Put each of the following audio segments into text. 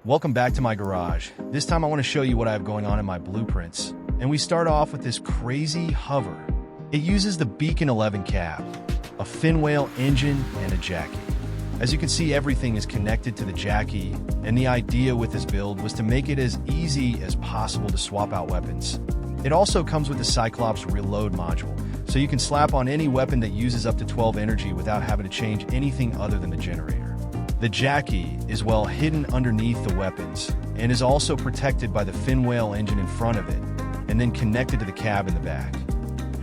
Welcome back to my garage. This time I want to show you what I have going on in my blueprints. And we start off with this crazy hover. It uses the Beacon 11 cab, a fin whale engine, and a jacky. As you can see, everything is connected to the jacky, and the idea with this build was to make it as easy as possible to swap out weapons. It also comes with the Cyclops reload module, so you can slap on any weapon that uses up to 12 energy without having to change anything other than the generator. The jacky is well hidden underneath the weapons and is also protected by the fin whale engine in front of it and then connected to the cab in the back.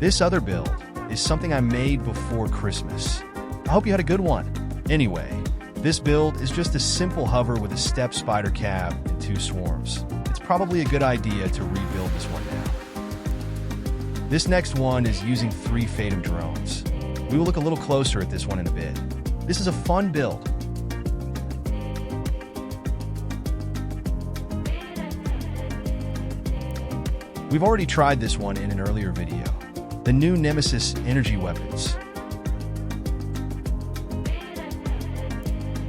This other build is something I made before Christmas. I hope you had a good one. Anyway, this build is just a simple hover with a step spider cab and 2 swarms. It's probably a good idea to rebuild this one now. This next one is using 3 Fatum drones. We will look a little closer at this one in a bit. This is a fun build. We've already tried this one in an earlier video. The new Nemesis energy weapons.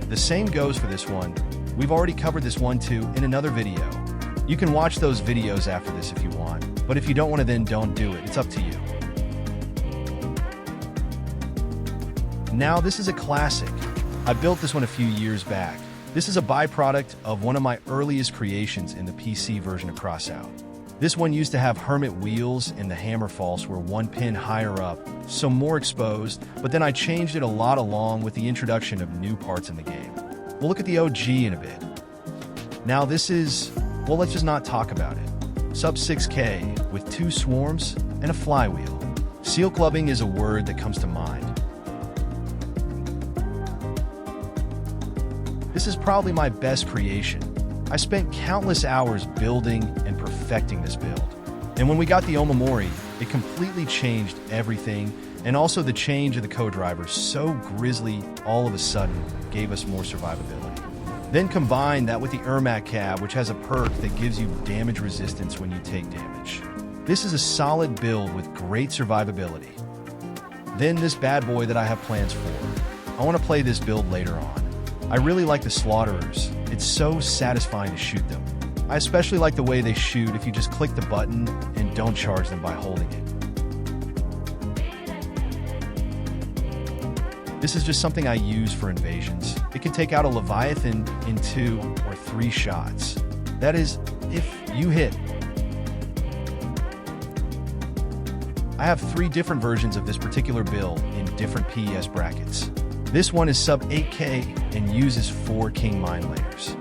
The same goes for this one. We've already covered this one too in another video. You can watch those videos after this if you want, but if you don't want to, then don't do it. It's up to you. Now this is a classic. I built this one a few years back. This is a byproduct of one of my earliest creations in the PC version of Crossout. This one used to have hermit wheels and the hammer false were 1 pin higher up, so more exposed, but then I changed it a lot along with the introduction of new parts in the game. We'll look at the OG in a bit. Now this is, well, let's just not talk about it. Sub 6K with 2 swarms and a flywheel. Seal clubbing is a word that comes to mind. This is probably my best creation. I spent countless hours building and perfecting this build. And when we got the Omamori, it completely changed everything, and also the change of the co-driver so grisly all of a sudden gave us more survivability. Then combine that with the Ermac cab, which has a perk that gives you damage resistance when you take damage. This is a solid build with great survivability. Then this bad boy that I have plans for. I want to play this build later on. I really like the Slaughterers. It's so satisfying to shoot them. I especially like the way they shoot if you just click the button and don't charge them by holding it. This is just something I use for invasions. It can take out a Leviathan in 2 or 3 shots. That is, if you hit. I have 3 different versions of this particular build in different PES brackets. This one is sub 8K and uses 4 king mine layers.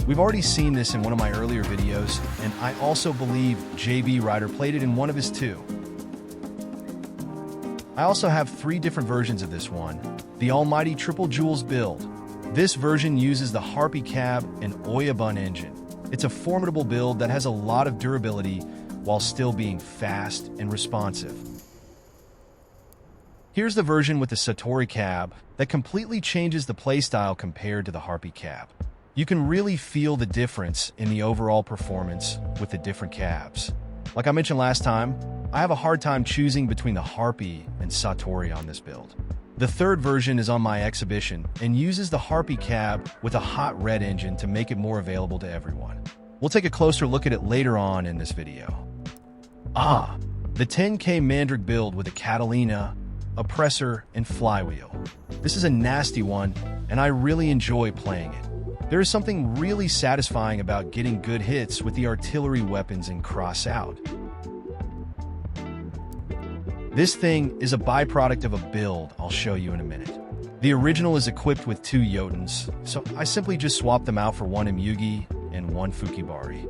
We've already seen this in one of my earlier videos, and I also believe JB Ryder played it in one of his 2. I also have 3 different versions of this one, the almighty Triple Jewels build. This version uses the Harpy cab and Oyabun engine. It's a formidable build that has a lot of durability while still being fast and responsive. Here's the version with the Satori cab that completely changes the playstyle compared to the Harpy cab. You can really feel the difference in the overall performance with the different cabs. Like I mentioned last time, I have a hard time choosing between the Harpy and Satori on this build. The 3rd version is on my exhibition and uses the Harpy cab with a hot red engine to make it more available to everyone. We'll take a closer look at it later on in this video. The 10K Mandrake build with a Catalina, oppressor, and flywheel. This is a nasty one, and I really enjoy playing it. There is something really satisfying about getting good hits with the artillery weapons in Crossout. This thing is a byproduct of a build I'll show you in a minute. The original is equipped with 2 Jotuns, so I simply just swapped them out for 1 Imugi and 1 Fukibari.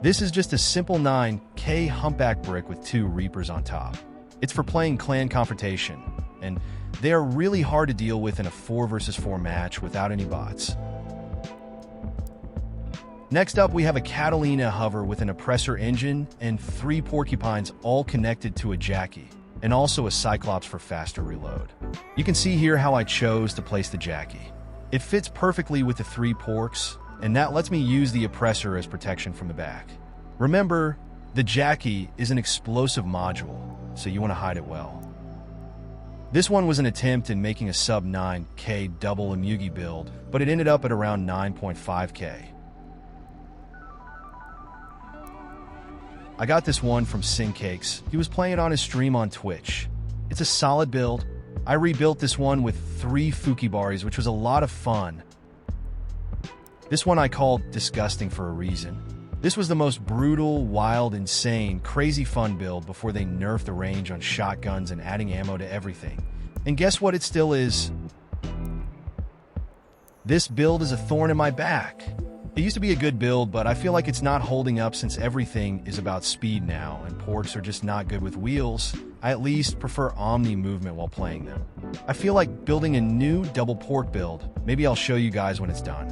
This is just a simple 9K humpback brick with 2 Reapers on top. It's for playing clan confrontation, and they are really hard to deal with in a 4 versus 4 match without any bots. Next up, we have a Catalina hover with an oppressor engine and 3 porcupines all connected to a jacky, and also a Cyclops for faster reload. You can see here how I chose to place the jacky. It fits perfectly with the 3 porks, and that lets me use the oppressor as protection from the back. Remember, the jacky is an explosive module, so you want to hide it well. This one was an attempt in making a sub 9K double Imugi build, but it ended up at around 9.5K. I got this one from Syndicate. He was playing it on his stream on Twitch. It's a solid build. I rebuilt this one with 3 Fukibaris, which was a lot of fun. This one I called Disgusting for a reason. This was the most brutal, wild, insane, crazy fun build before they nerfed the range on shotguns and adding ammo to everything. And guess what it still is? This build is a thorn in my back. It used to be a good build, but I feel like it's not holding up since everything is about speed now, and ports are just not good with wheels. I at least prefer Omni movement while playing them. I feel like building a new double port build. Maybe I'll show you guys when it's done.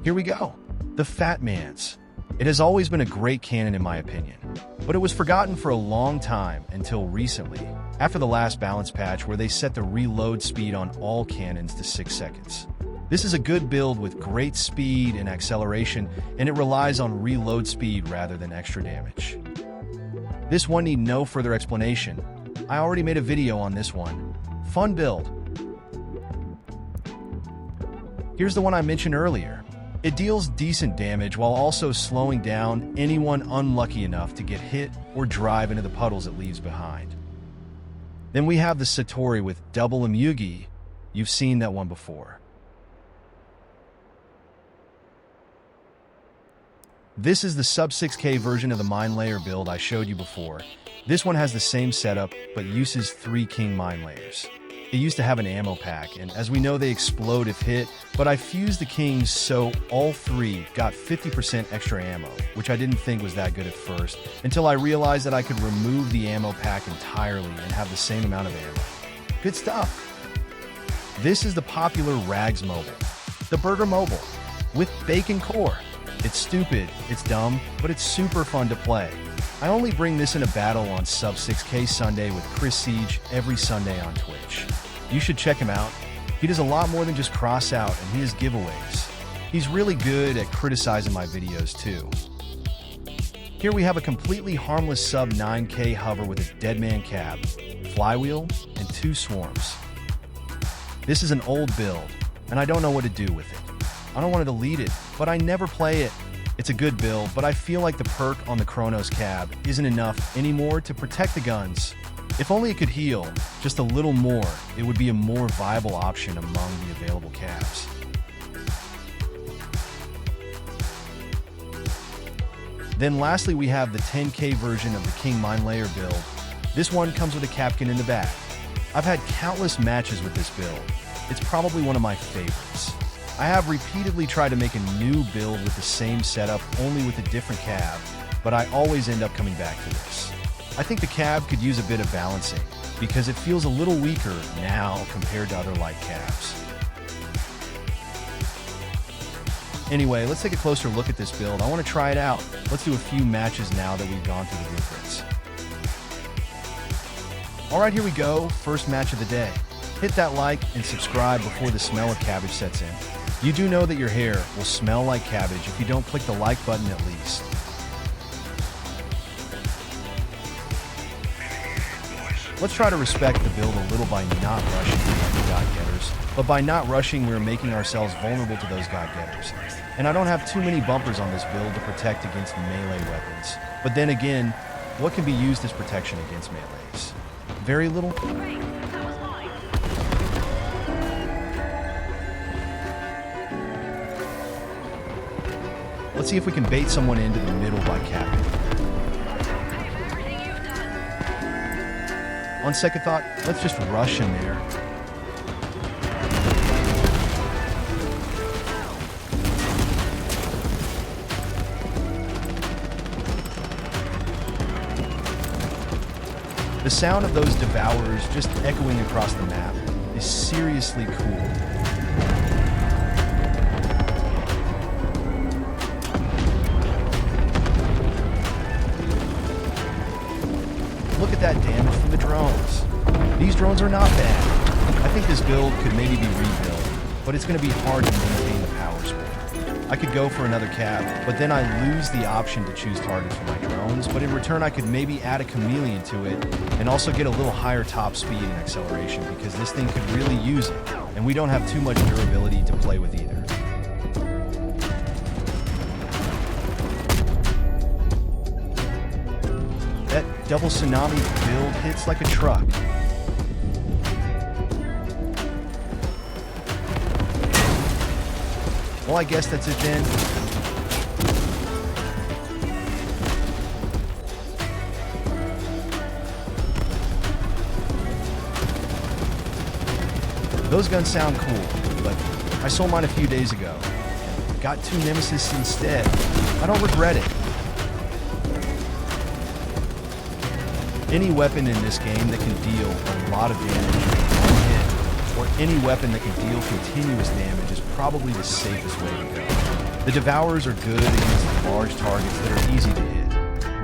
Here we go. The Fat Mans. It has always been a great cannon in my opinion, but it was forgotten for a long time until recently, after the last balance patch where they set the reload speed on all cannons to 6 seconds. This is a good build with great speed and acceleration, and it relies on reload speed rather than extra damage. This one need no further explanation. I already made a video on this one. Fun build. Here's the one I mentioned earlier. It deals decent damage while also slowing down anyone unlucky enough to get hit or drive into the puddles it leaves behind. Then we have the Satori with double Imugi. You've seen that one before. This is the sub 6K version of the mine layer build I showed you before. This one has the same setup, but uses 3 king mine layers. It used to have an ammo pack, and as we know they explode if hit, but I fused the kings so all 3 got 50% extra ammo, which I didn't think was that good at first, until I realized that I could remove the ammo pack entirely and have the same amount of ammo. Good stuff. This is the popular Rags Mobile, the Burger Mobile, with Bacon Core. It's stupid, it's dumb, but it's super fun to play. I only bring this in a battle on sub 6K Sunday with Chris Siege every Sunday on Twitch. You should check him out. He does a lot more than just Crossout, and he has giveaways. He's really good at criticizing my videos too. Here we have a completely harmless sub 9K hover with a deadman cab, flywheel, and 2 swarms. This is an old build, and I don't know what to do with it. I don't want to delete it, but I never play it. It's a good build, but I feel like the perk on the Chronos cab isn't enough anymore to protect the guns. If only it could heal just a little more, it would be a more viable option among the available cabs. Then lastly, we have the 10K version of the King Mine Layer build. This one comes with a Capcan in the back. I've had countless matches with this build. It's probably one of my favorites. I have repeatedly tried to make a new build with the same setup, only with a different cab, but I always end up coming back to this. I think the cab could use a bit of balancing, because it feels a little weaker now compared to other light cabs. Anyway, let's take a closer look at this build. I want to try it out. Let's do a few matches now that we've gone through the blueprints. Alright, here we go. First match of the day. Hit that like and subscribe before the smell of cabbage sets in. You do know that your hair will smell like cabbage if you don't click the like button at least. Let's try to respect the build a little by not rushing like the God-getters, but by not rushing we're making ourselves vulnerable to those God-getters. And I don't have too many bumpers on this build to protect against melee weapons. But then again, what can be used as protection against melees? Very little. Let's see if we can bait someone into the middle by capping. On second thought, let's just rush in there. The sound of those devourers just echoing across the map is seriously cool. Look at that damage from the drones. These drones are not bad. I think this build could maybe be rebuilt, but it's going to be hard to maintain the power score. I could go for another cab, but then I lose the option to choose targets for my drones, but in return I could maybe add a chameleon to it and also get a little higher top speed and acceleration because this thing could really use it, and we don't have too much durability to play with either. That double tsunami build hits like a truck. Well, I guess that's it then. Those guns sound cool, but I sold mine a few days ago. Got 2 Nemesis instead. I don't regret it. Any weapon in this game that can deal a lot of damage in one hit, or any weapon that can deal continuous damage is probably the safest way to go. The Devourers are good against large targets that are easy to hit.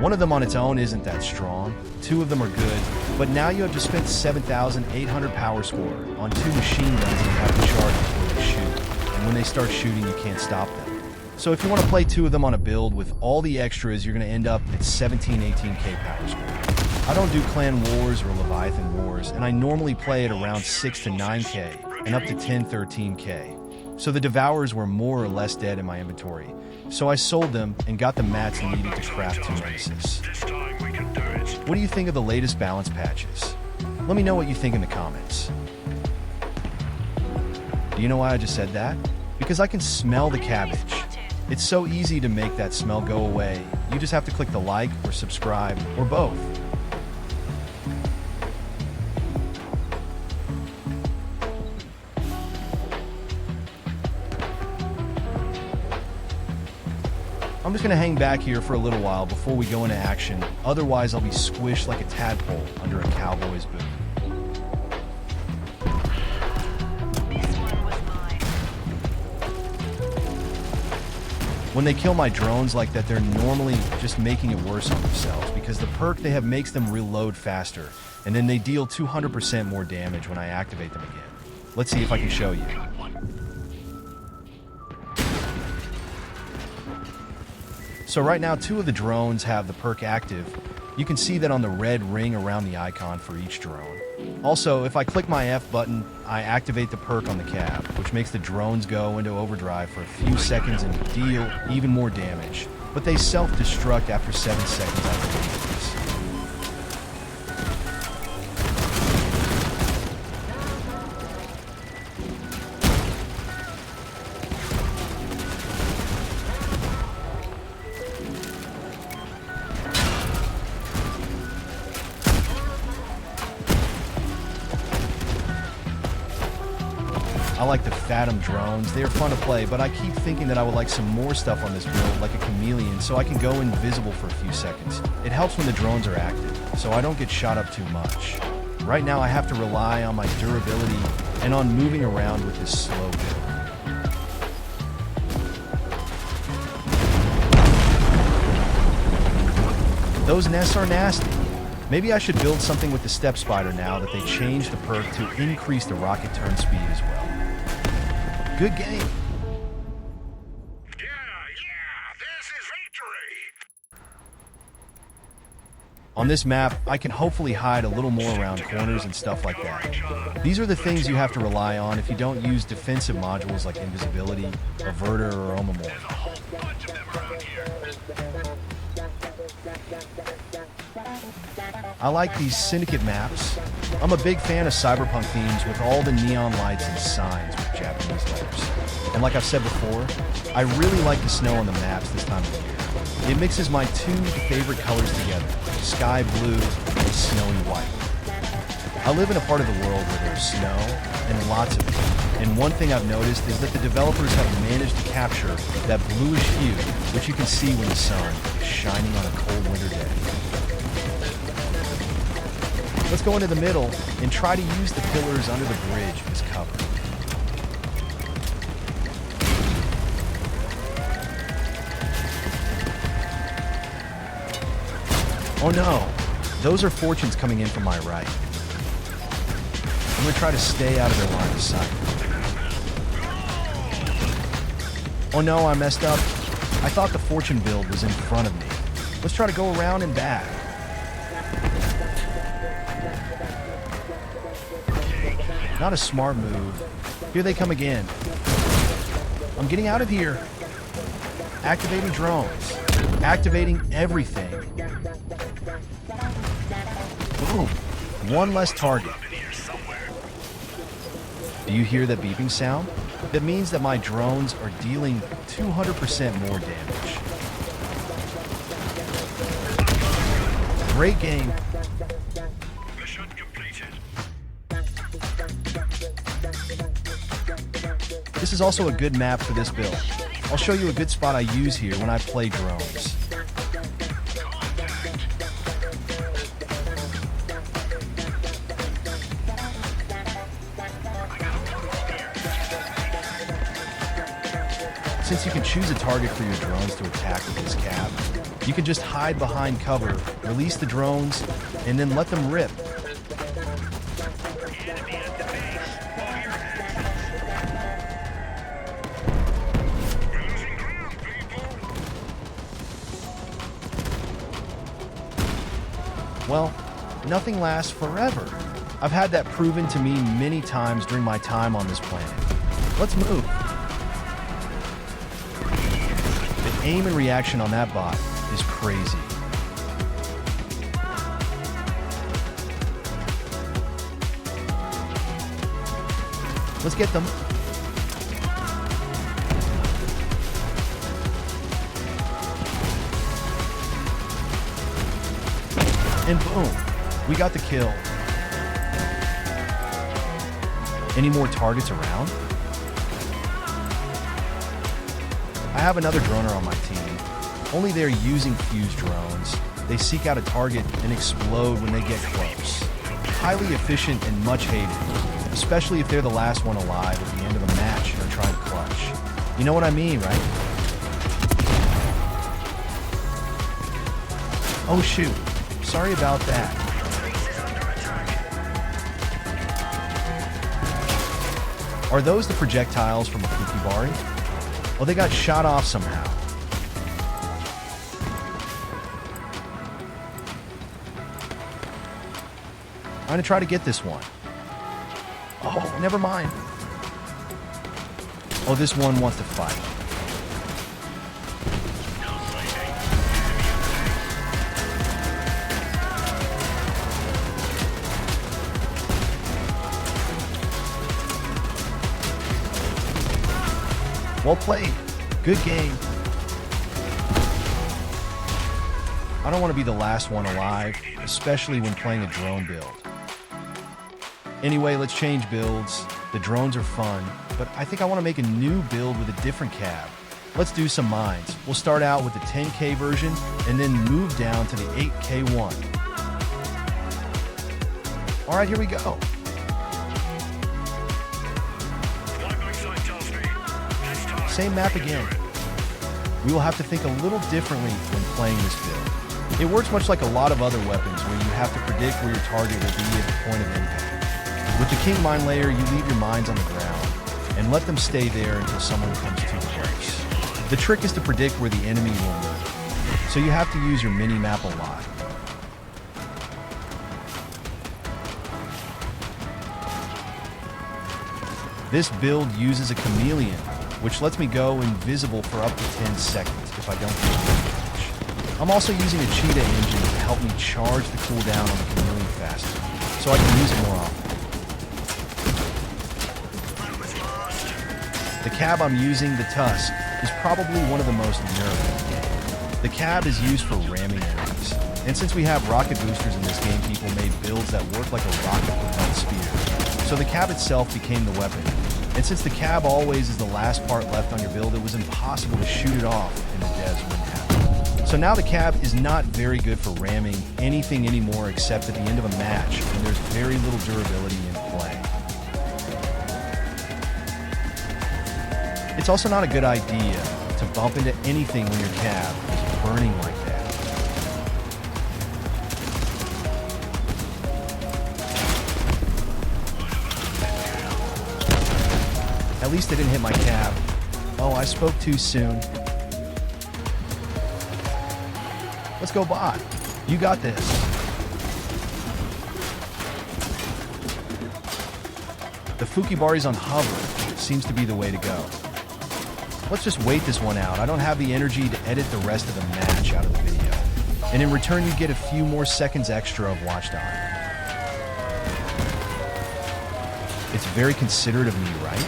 One of them on its own isn't that strong, 2 of them are good, but now you have to spend 7,800 power score on 2 machine guns that you have to charge before they shoot, and when they start shooting you can't stop them. So if you want to play 2 of them on a build with all the extras, you're going to end up at 17-18k power score. I don't do Clan Wars or Leviathan Wars, and I normally play at around 6 to 9k and up to 10-13k. So the Devourers were more or less dead in my inventory, so I sold them and got the mats needed to craft 2 Nemesis. What do you think of the latest balance patches? Let me know what you think in the comments. Do you know why I just said that? Because I can smell the cabbage. It's so easy to make that smell go away. You just have to click the like or subscribe or both. I'm just going to hang back here for a little while before we go into action, otherwise I'll be squished like a tadpole under a cowboy's boot. When they kill my drones like that, they're normally just making it worse on themselves because the perk they have makes them reload faster, and then they deal 200% more damage when I activate them again. Let's see if I can show you. So right now, 2 of the drones have the perk active. You can see that on the red ring around the icon for each drone. Also, if I click my F button, I activate the perk on the cab, which makes the drones go into overdrive for a few seconds and deal even more damage. But they self-destruct after 7 seconds after doing this. I like the Fatum drones. They are fun to play, but I keep thinking that I would like some more stuff on this build, like a chameleon, so I can go invisible for a few seconds. It helps when the drones are active, so I don't get shot up too much. Right now I have to rely on my durability and on moving around with this slow build. Those nests are nasty. Maybe I should build something with the step spider now that they changed the perk to increase the rocket turn speed as well. Good game. Yeah, this is victory. On this map, I can hopefully hide a little more around corners and stuff like that. These are the things you have to rely on if you don't use defensive modules like invisibility, averter, or omamorph. I like these Syndicate maps. I'm a big fan of cyberpunk themes with all the neon lights and signs with Japanese letters. And like I've said before, I really like the snow on the maps this time of year. It mixes my 2 favorite colors together, sky blue and snowy white. I live in a part of the world where there's snow and lots of it. And one thing I've noticed is that the developers have managed to capture that bluish hue, which you can see when the sun is shining on a cold winter day. Let's go into the middle and try to use the pillars under the bridge as cover. Oh no, those are fortunes coming in from my right. I'm going to try to stay out of their line of sight. Oh no, I messed up. I thought the fortune build was in front of me. Let's try to go around and back. Not a smart move. Here they come again. I'm getting out of here. Activating drones. Activating everything. Boom. One less target. Do you hear that beeping sound? That means that my drones are dealing 200% more damage. Great game. Mission completed. This is also a good map for this build. I'll show you a good spot I use here when I play drones. Since you can choose a target for your drones to attack with this cab, you can just hide behind cover, release the drones, and then let them rip. Well, nothing lasts forever. I've had that proven to me many times during my time on this planet. Let's move. The aim and reaction on that bot is crazy. Let's get them. And boom, we got the kill. Any more targets around? I have another droner on my team. Only they're using fuse drones. They seek out a target and explode when they get close. Highly efficient and much hated, especially if they're the last one alive at the end of a match and are trying to clutch. You know what I mean, right? Oh shoot, sorry about that. Are those the projectiles from a Fuji? Oh, they got shot off somehow. I'm gonna try to get this one. Oh, never mind. Oh, this one wants to fight. Well played. Good game. I don't want to be the last one alive, especially when playing a drone build. Anyway, let's change builds. The drones are fun, but I think I want to make a new build with a different cab. Let's do some mines. We'll start out with the 10K version and then move down to the 8K one. All right, here we go. Same map again. We will have to think a little differently when playing this build. It works much like a lot of other weapons where you have to predict where your target will be at the point of impact. With the King Mine Layer, you leave your mines on the ground and let them stay there until someone comes too close. The trick is to predict where the enemy will move, so you have to use your mini-map a lot. This build uses a chameleon, which lets me go invisible for up to 10 seconds if I don't get damage. I'm also using a cheetah engine to help me charge the cooldown on the chameleon faster, so I can use it more often. The cab I'm using, the Tusk, is probably one of the most nerfed in the game. The cab is used for ramming enemies, and since we have rocket boosters in this game, people made builds that work like a rocket-propelled spear. So the cab itself became the weapon. And since the cab always is the last part left on your build, it was impossible to shoot it off in the devs wouldn't happen. So now the cab is not very good for ramming anything anymore except at the end of a match, and there's very little durability in play. It's also not a good idea to bump into anything when your cab is burning like that. At least I didn't hit my cab. Oh, I spoke too soon. Let's go, bot. You got this. The Fukibari's on hover seems to be the way to go. Let's just wait this one out. I don't have the energy to edit the rest of the match out of the video. And in return, you get a few more seconds extra of watch time. It's very considerate of me, right?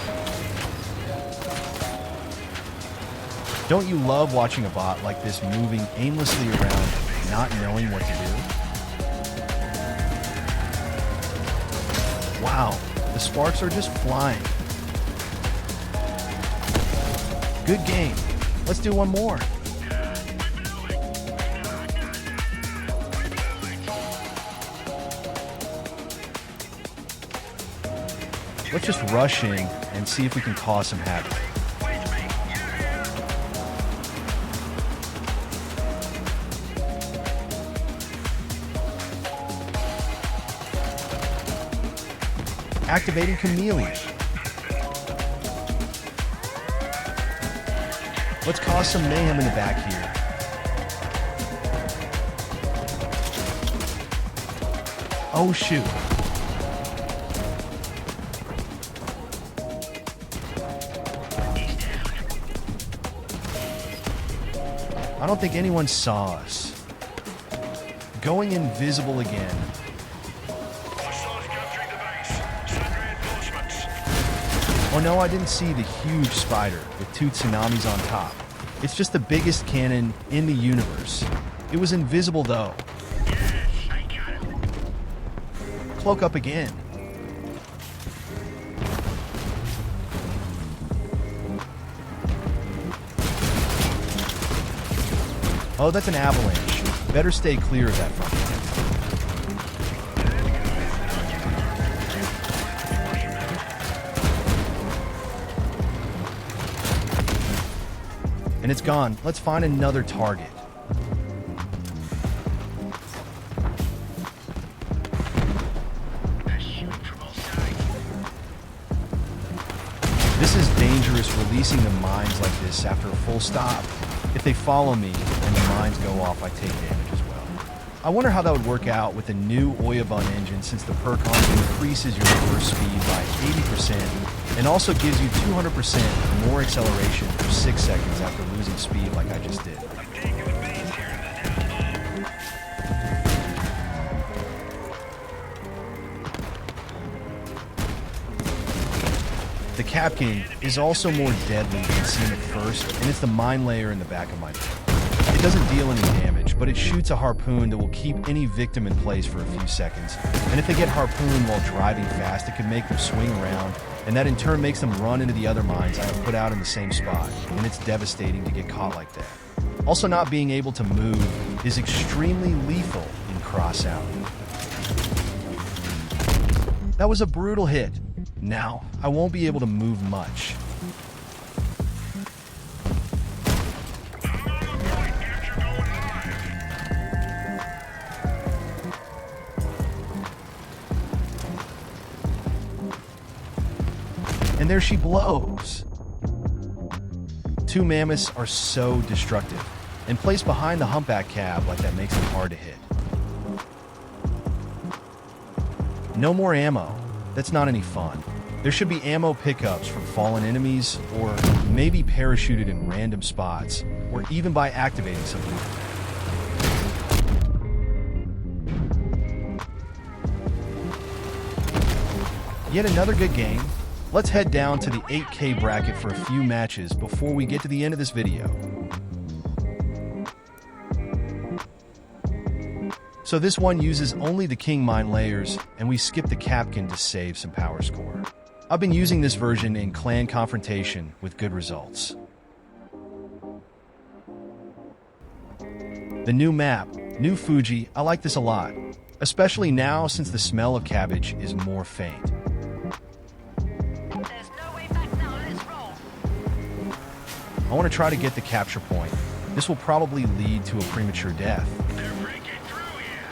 Don't you love watching a bot like this moving aimlessly around, not knowing what to do? Wow, the sparks are just flying. Good game. Let's do one more. Let's just rush in and see if we can cause some havoc. Activating Chameleon. Let's cause some mayhem in the back here. Oh shoot. I don't think anyone saw us. Going invisible again. Oh no, I didn't see the huge spider with 2 tsunamis on top. It's just the biggest cannon in the universe. It was invisible though. Cloak up again. Oh, that's an avalanche. Better stay clear of that from me. And it's gone. Let's find another target. This is dangerous, releasing the mines like this after a full stop. If they follow me and the mines go off, I take damage as well. I wonder how that would work out with a new Oyabun engine, since the perk on it increases your reverse speed by 80% and also gives you 200% more acceleration for 6 seconds after losing speed like I just did. The Capkin is also more deadly than seen at first, and it's the mine layer in the back of my boat. It doesn't deal any damage, but it shoots a harpoon that will keep any victim in place for a few seconds. And if they get harpooned while driving fast, it can make them swing around, and that in turn makes them run into the other mines I have put out in the same spot, and it's devastating to get caught like that. Also, not being able to move is extremely lethal in Crossout. That was a brutal hit. Now, I won't be able to move much. And there she blows. 2 mammoths are so destructive, and placed behind the humpback cab like that makes them hard to hit. No more ammo. That's not any fun. There should be ammo pickups from fallen enemies, or maybe parachuted in random spots, or even by activating something. Yet another good game. Let's head down to the 8K bracket for a few matches before we get to the end of this video. So this one uses only the King Mine layers, and we skip the Capkin to save some power score. I've been using this version in clan confrontation with good results. The new map, New Fuji, I like this a lot, especially now since the smell of cabbage is more faint. There's no way back now, let's roll. I want to try to get the capture point. This will probably lead to a premature death. They're breaking through here.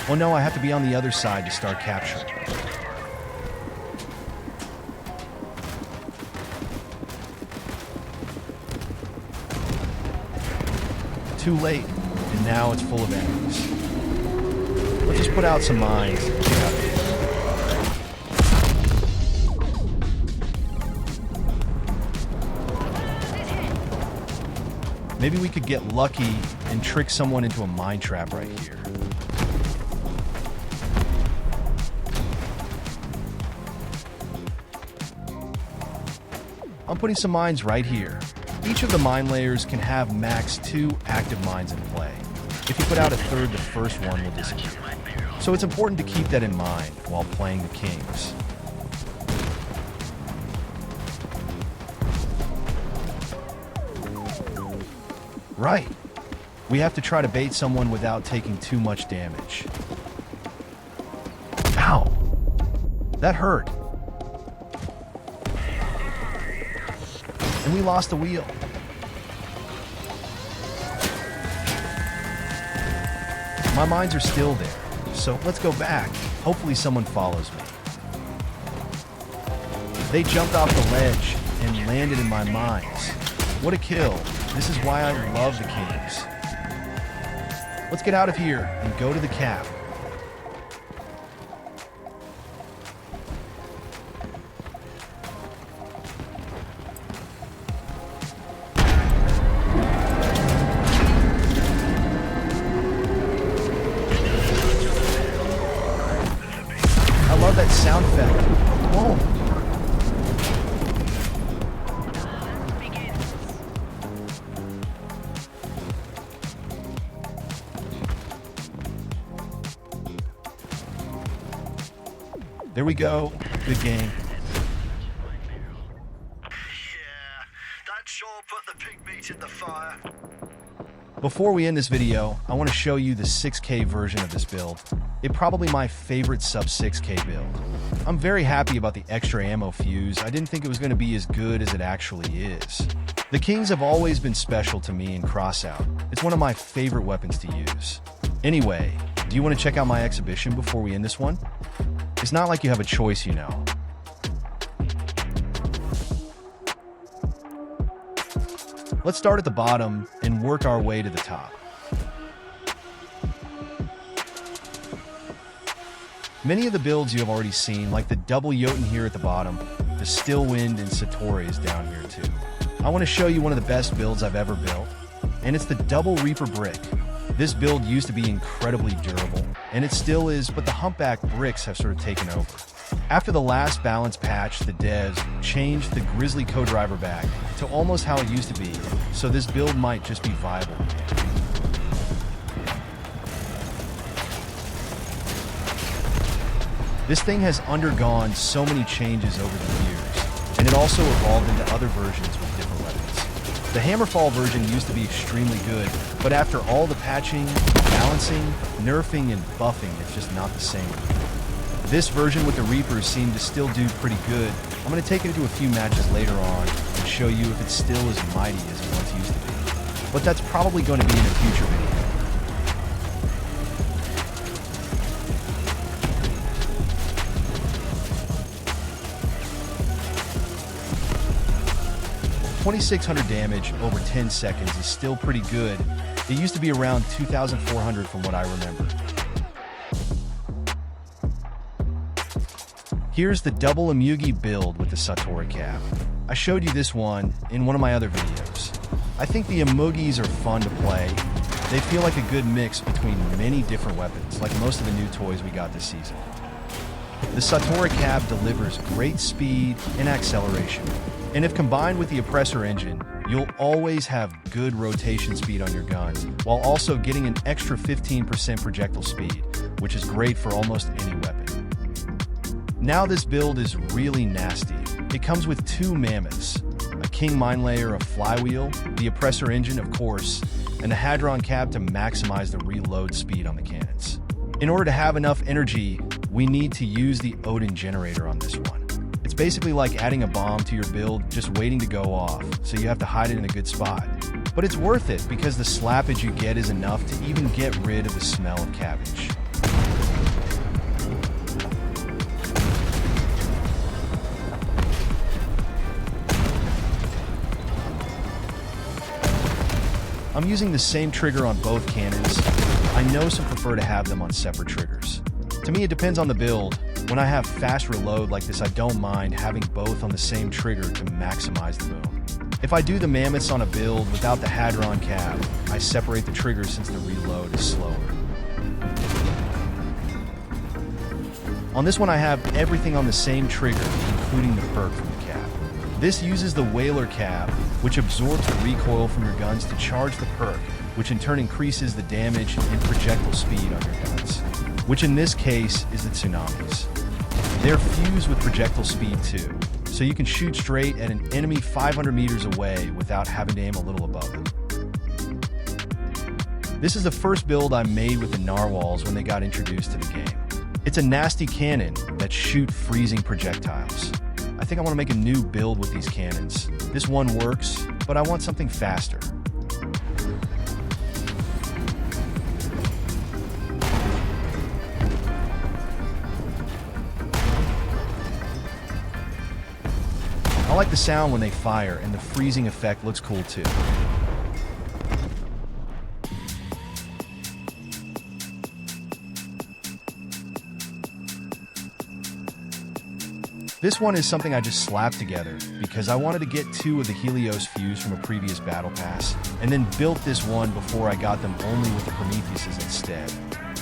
Oh no, I have to be on the other side to start capturing. Too late, and now it's full of enemies. Let's just put out some mines and get out of here. Maybe we could get lucky and trick someone into a mine trap right here. I'm putting some mines right here. Each of the mine layers can have max 2 active mines in play. If you put out a third, the first one will disappear. So it's important to keep that in mind while playing the kings. Right. We have to try to bait someone without taking too much damage. Ow! That hurt. And we lost a wheel. My mines are still there, so let's go back. Hopefully someone follows me. They jumped off the ledge and landed in my mines. What a kill. This is why I love the kings. Let's get out of here and go to the cap. I love that sound effect. Whoa. There we go. Good game. Yeah, that sure put the pig meat in the fire. Before we end this video, I want to show you the 6K version of this build. It's probably my favorite sub 6K build. I'm very happy about the extra ammo fuse. I didn't think it was going to be as good as it actually is. The kings have always been special to me in Crossout. It's one of my favorite weapons to use. Anyway, do you want to check out my exhibition before we end this one? It's not like you have a choice, you know. Let's start at the bottom and work our way to the top. Many of the builds you have already seen, like the double Jotun here at the bottom, the Stillwind and Satori is down here too. I want to show you one of the best builds I've ever built, and it's the double Reaper brick. This build used to be incredibly durable, and it still is, but the humpback bricks have sort of taken over. After the last balance patch, the devs changed the Grizzly co-driver back to almost how it used to be, so this build might just be viable. This thing has undergone so many changes over the years, and it also evolved into other versions with different weapons. The Hammerfall version used to be extremely good, but after all the patching, balancing, nerfing, and buffing, it's just not the same. This version with the Reapers seemed to still do pretty good. I'm going to take it into a few matches later on and show you if it's still as mighty as it once used to be. But that's probably going to be in a future video. $2,600 damage over 10 seconds is still pretty good. It used to be around 2,400 from what I remember. Here's the double Amugi build with the Satori cap. I showed you this one in one of my other videos. I think the Amugis are fun to play. They feel like a good mix between many different weapons, like most of the new toys we got this season. The Satori cap delivers great speed and acceleration. And if combined with the oppressor engine, you'll always have good rotation speed on your guns, while also getting an extra 15% projectile speed, which is great for almost any weapon. Now this build is really nasty. It comes with 2 mammoths, a king mine layer, a flywheel, the oppressor engine of course, and a hadron cap to maximize the reload speed on the cannons. In order to have enough energy, we need to use the Odin generator on this one. It's basically like adding a bomb to your build, just waiting to go off, so you have to hide it in a good spot. But it's worth it because the slappage you get is enough to even get rid of the smell of cabbage. I'm using the same trigger on both cannons. I know some prefer to have them on separate triggers. To me, it depends on the build. When I have fast reload like this, I don't mind having both on the same trigger to maximize the boom. If I do the mammoths on a build without the hadron cab, I separate the triggers since the reload is slower. On this one, I have everything on the same trigger, including the perk from the cab. This uses the whaler cab, which absorbs the recoil from your guns to charge the perk, which in turn increases the damage and projectile speed on your guns, which in this case is the tsunamis. They're fused with projectile speed too, so you can shoot straight at an enemy 500 meters away without having to aim a little above it. This is the first build I made with the narwhals when they got introduced to the game. It's a nasty cannon that shoots freezing projectiles. I think I want to make a new build with these cannons. This one works, but I want something faster. I like the sound when they fire, and the freezing effect looks cool too. This one is something I just slapped together because I wanted to get 2 of the Helios fuse from a previous battle pass, and then built this one before I got them only with the Prometheuses instead.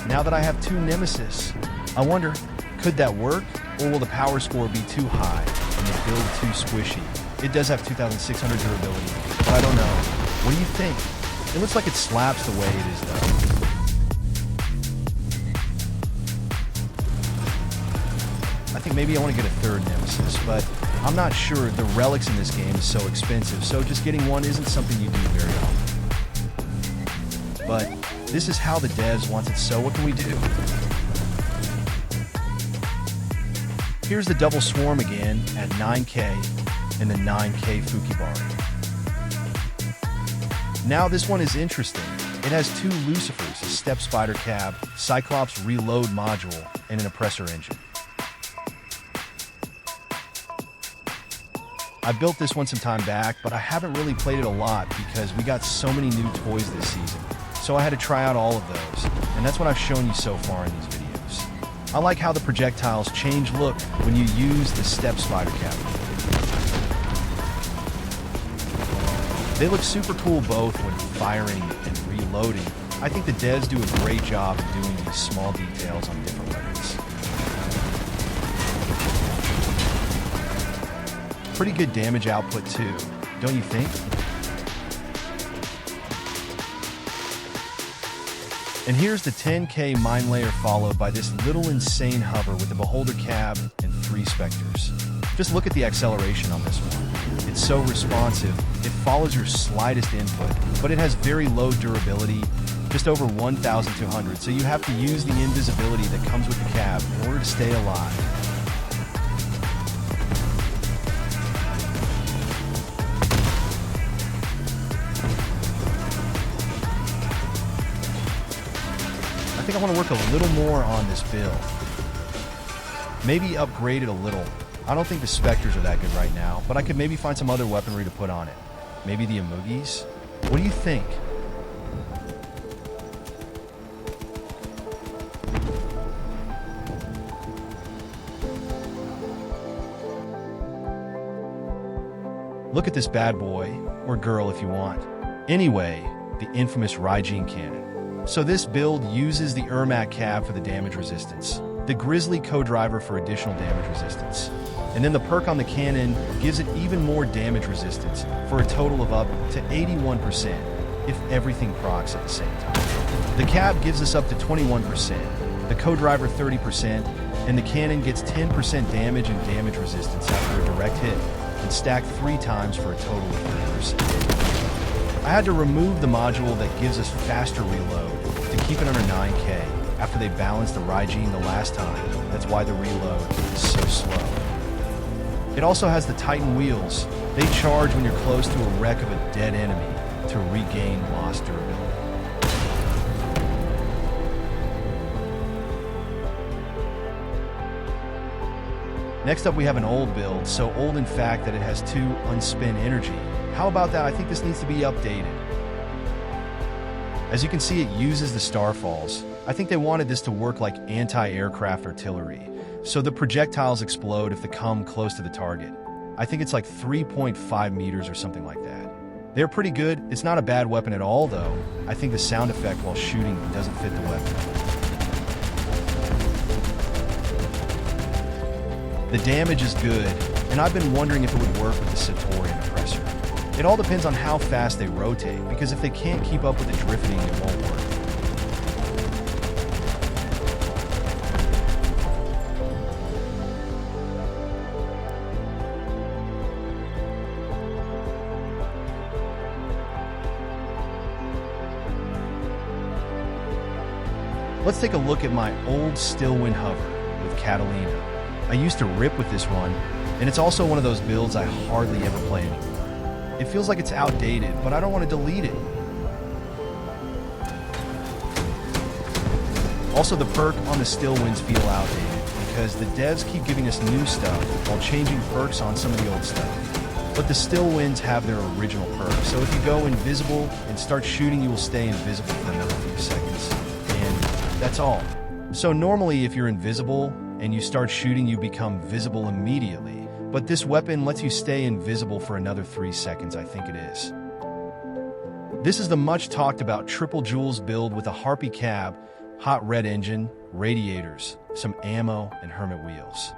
Now that I have 2 Nemesis, I wonder, could that work? Or will the power score be too high and the build too squishy? It does have 2,600 durability, but I don't know. What do you think? It looks like it slaps the way it is though. I think maybe I want to get a 3rd Nemesis, but I'm not sure. The relics in this game is so expensive, so just getting one isn't something you do very often. But this is how the devs want it, so what can we do? Here's the double swarm again at 9K and the 9K Fukibari. Now this one is interesting. It has 2 Lucifers, a step spider cab, Cyclops reload module, and an oppressor engine. I built this one some time back, but I haven't really played it a lot because we got so many new toys this season. So I had to try out all of those, and that's what I've shown you so far in these videos. I like how the projectiles change look when you use the step spider cab. They look super cool both when firing and reloading. I think the devs do a great job of doing these small details on different weapons. Pretty good damage output too, don't you think? And here's the 10K mine layer followed by this little insane hover with the beholder cab and 3 specters. Just look at the acceleration on this one. It's so responsive, it follows your slightest input, but it has very low durability, just over 1,200, so you have to use the invisibility that comes with the cab in order to stay alive. I think I want to work a little more on this build. Maybe upgrade it a little. I don't think the Spectres are that good right now, but I could maybe find some other weaponry to put on it. Maybe the Amugis? What do you think? Look at this bad boy, or girl if you want. Anyway, the infamous Raijin cannon. So this build uses the Ermac cab for the damage resistance, the Grizzly co-driver for additional damage resistance, and then the perk on the cannon gives it even more damage resistance for a total of up to 81% if everything procs at the same time. The cab gives us up to 21%, the co-driver 30%, and the cannon gets 10% damage and damage resistance after a direct hit, and stacked 3 times for a total of 30%. I had to remove the module that gives us faster reload to keep it under 9K after they balanced the Raijin the last time. That's why the reload is so slow. It also has the Titan wheels. They charge when you're close to a wreck of a dead enemy to regain lost durability. Next up we have an old build, so old in fact that it has 2 unspin energy. How about that? I think this needs to be updated. As you can see, it uses the starfalls. I think they wanted this to work like anti-aircraft artillery, so the projectiles explode if they come close to the target. I think it's like 3.5 meters or something like that. They're pretty good. It's not a bad weapon at all, though. I think the sound effect while shooting doesn't fit the weapon. The damage is good, and I've been wondering if it would work with the Satorian oppressor. It all depends on how fast they rotate, because if they can't keep up with the drifting, it won't work. Let's take a look at my old Stillwind hover with Catalina. I used to rip with this one, and it's also one of those builds I hardly ever play anymore. It feels like it's outdated, but I don't want to delete it. Also, the perk on the Stillwinds feel outdated because the devs keep giving us new stuff while changing perks on some of the old stuff. But the Stillwinds have their original perks, so if you go invisible and start shooting, you will stay invisible for another few seconds. And that's all. So normally, if you're invisible and you start shooting, you become visible immediately. But this weapon lets you stay invisible for another 3 seconds, I think it is. This is the much talked about triple jewels build with a Harpy cab, hot red engine, radiators, some ammo, and hermit wheels.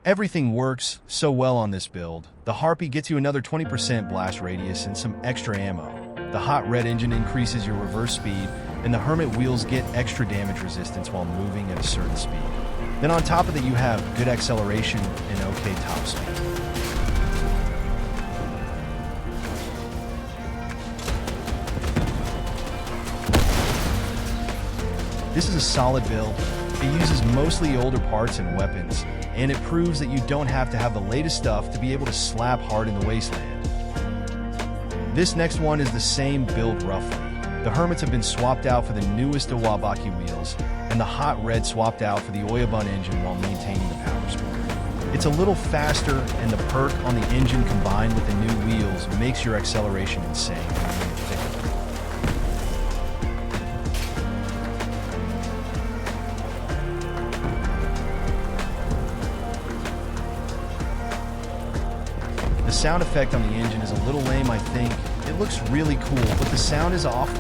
Everything works so well on this build. The Harpy gets you another 20% blast radius and some extra ammo. The hot red engine increases your reverse speed, and the hermit wheels get extra damage resistance while moving at a certain speed. Then on top of that, you have good acceleration and okay top speed. This is a solid build. It uses mostly older parts and weapons, and it proves that you don't have to have the latest stuff to be able to slap hard in the wasteland. This next one is the same build roughly. The Hermits have been swapped out for the newest Iwabaki wheels, and the Hot Red swapped out for the Oyabun engine while maintaining the power score. It's a little faster, and the perk on the engine combined with the new wheels makes your acceleration insane. The sound effect on the engine is a little lame, I think. It looks really cool, but the sound is awful.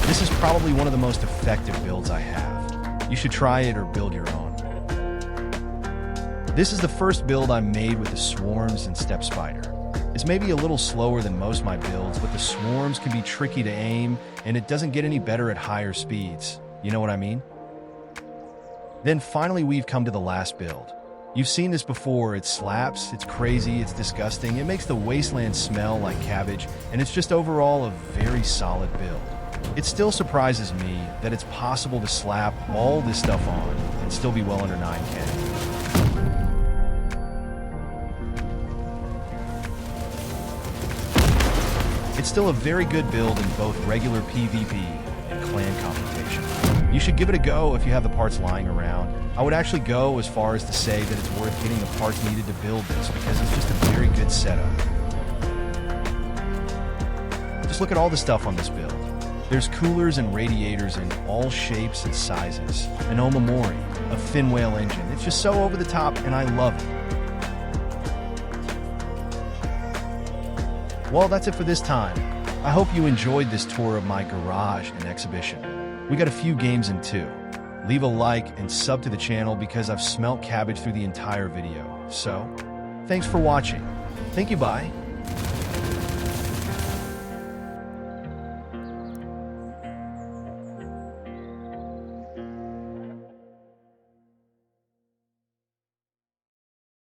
This is probably one of the most effective builds I have. You should try it or build your own. This is the first build I made with the Swarms and Step Spider. It's maybe a little slower than most of my builds, but the Swarms can be tricky to aim, and it doesn't get any better at higher speeds. You know what I mean? Then finally we've come to the last build. You've seen this before. It slaps, it's crazy, it's disgusting, it makes the wasteland smell like cabbage, and it's just overall a very solid build. It still surprises me that it's possible to slap all this stuff on and still be well under 9K. It's still a very good build in both regular PvP and clan competition. You should give it a go if you have the parts lying around. I would actually go as far as to say that it's worth getting the parts needed to build this because it's just a very good setup. Just look at all the stuff on this build. There's coolers and radiators in all shapes and sizes. An Omamori, a fin whale engine. It's just so over the top and I love it. Well, that's it for this time. I hope you enjoyed this tour of my garage and exhibition. We got a few games in too. Leave a like and sub to the channel because I've smelt cabbage through the entire video. So, thanks for watching. Thank you, bye.